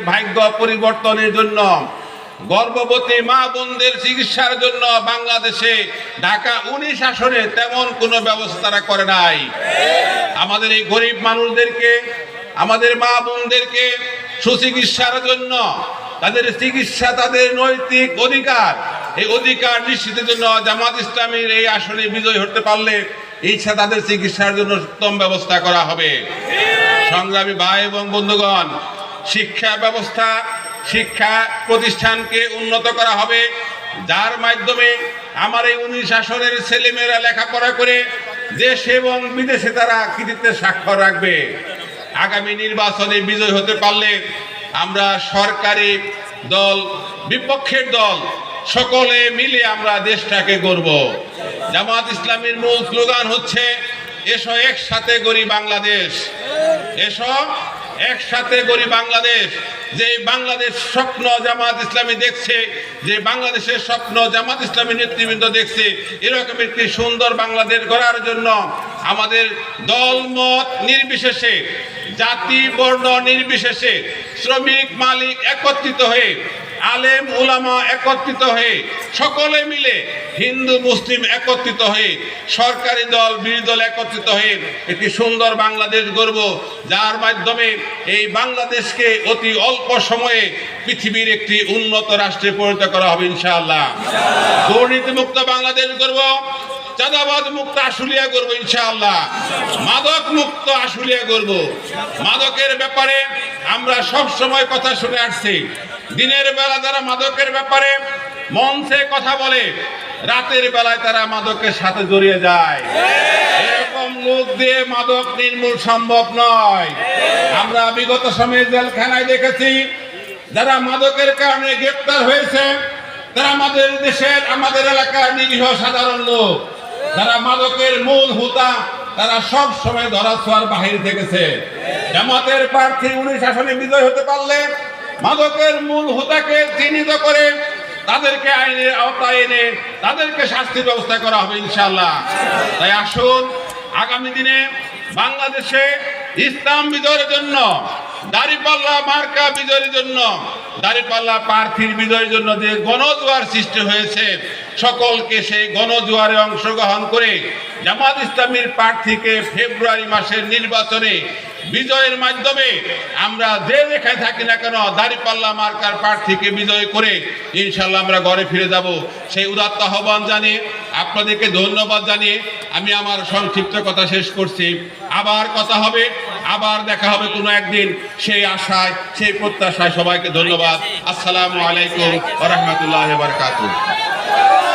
ভাগ্য পরিবর্তনের জন্য, গর্ভবতী মা বোনদের চিকিৎসার জন্য বাংলাদেশে ঢাকা 19 আসনে তেমন কোনো ব্যবস্থা তারা করে নাই। আমাদের এই গরিব মানুষদেরকে, আমাদের মা বোনদেরকে সুচিকিৎসার জন্য, তাদের চিকিৎসা তাদের নৈতিক অধিকার, এই অধিকার নিশ্চিতের জন্য জামাত ইসলামীর এই আসনে বিজয় হতে পারলে ইচ্ছা তাদের চিকিৎসার জন্য উত্তম ব্যবস্থা করা হবে। সংগ্রামী ভাই এবং বন্ধুগণ, শিক্ষা ব্যবস্থা, শিক্ষা প্রতিষ্ঠানকে উন্নত করা হবে, যার মাধ্যমে আমার এই 19 আসনের ছেলেমেয়েরা লেখাপড়া করে দেশ এবং বিদেশে তারা কৃতিত্বের স্বাক্ষর রাখবে। আগামী নির্বাচনে বিজয় হতে পারলে আমরা সরকারি দল, বিপক্ষের দল সকলে মিলে আমরা দেশটাকে গড়ব। জামাত ইসলামীর মূল স্লোগান হচ্ছে এসো একসাথে গড়ি বাংলাদেশ, এসো একসাথে গড়ি বাংলাদেশ। যে বাংলাদেশ স্বপ্ন জামাত ইসলামী দেখছে, যে বাংলাদেশের স্বপ্ন জামাত ইসলামী নেতৃবৃন্দ দেখছে, এরকম একটি সুন্দর বাংলাদেশ গড়ার জন্য আমাদের দল মত নির্বিশেষে, জাতি বর্ণ নির্বিশেষে, শ্রমিক মালিক একত্রিত হয়ে, আলেম উলামা একত্রিত হয়ে, সকলে মিলে, হিন্দু মুসলিম একত্রিত হয়ে, সরকারি দল বিরোধী দল একত্রিত হয়ে একটি সুন্দর বাংলাদেশ গড়ব, যার মাধ্যমে এই বাংলাদেশকে অতি অল্প সময়ে পৃথিবীর একটি উন্নত রাষ্ট্রে পরিণত করা হবে ইনশাআল্লাহ। দুর্নীতিমুক্ত বাংলাদেশ গড়ব, চাঁদাবাজ মুক্ত আশুলিয়া করবো ইনশাআল্লাহ, মাদক মুক্ত আশুলিয়া করব। মাদকের ব্যাপারে আমরা সব সময় কথা শুনে আসছি। দিনের বেলা যারা মাদকের ব্যাপারে মঞ্চে কথা বলে, রাতের বেলায় তারা মাদকের সাথে জড়িয়ে যায়। এরকম লোক দিয়ে মাদক নির্মূল সম্ভব নয়। আমরা বিগত সময়ে জেলখানায় দেখেছি যারা মাদকের কারণে গ্রেপ্তার হয়েছে, তারা আমাদের দেশের, আমাদের এলাকার নিরীহ সাধারণ লোক। যারা মাদকের মূল হোতা, তারা সব সময় ধরাছোঁয়ার বাহিরে থেকেছে। জামাতের প্রার্থী 19 আসনে বিজয় হতে পারলে মাদকের মূল হোতাকে চিহ্নিত করে তাদেরকে আইনের আওতায় এনে তাদেরকে শাস্তির ব্যবস্থা করা হবে ইনশাআল্লাহ। তাই আসুন আগামী দিনে বাংলাদেশে ইসলাম বিজয়ের জন্য, দাঁড়িপাল্লা মার্কা বিজয়ের জন্য, দাঁড়িপাল্লা প্রার্থীর বিজয়ের জন্য যে গণজোয়ার সৃষ্টি হয়েছে, সকলকে সেই গণজোয়ারে অংশগ্রহণ করে জামাত ইসলামীর প্রার্থীকে ফেব্রুয়ারি মাসের নির্বাচনে বিজয়ের মাধ্যমে আমরা যে লেখায় থাকি না কেন, দাঁড়িপাল্লা মার্কার প্রার্থীকে বিজয় করে ইনশাআল্লাহ আমরা ঘরে ফিরে যাব। সেই উদাত্ত আহ্বান জানিয়ে, আপনাদেরকে ধন্যবাদ জানিয়ে আমি আমার সংক্ষিপ্ত কথা শেষ করছি। আবার কথা হবে, আবার দেখা হবে কোনো একদিন, সেই আশায়, সেই প্রত্যাশায় সবাইকে ধন্যবাদ। আসসালামু আলাইকুম ওয়া রাহমাতুল্লাহি ওয়া বারাকাতুহু।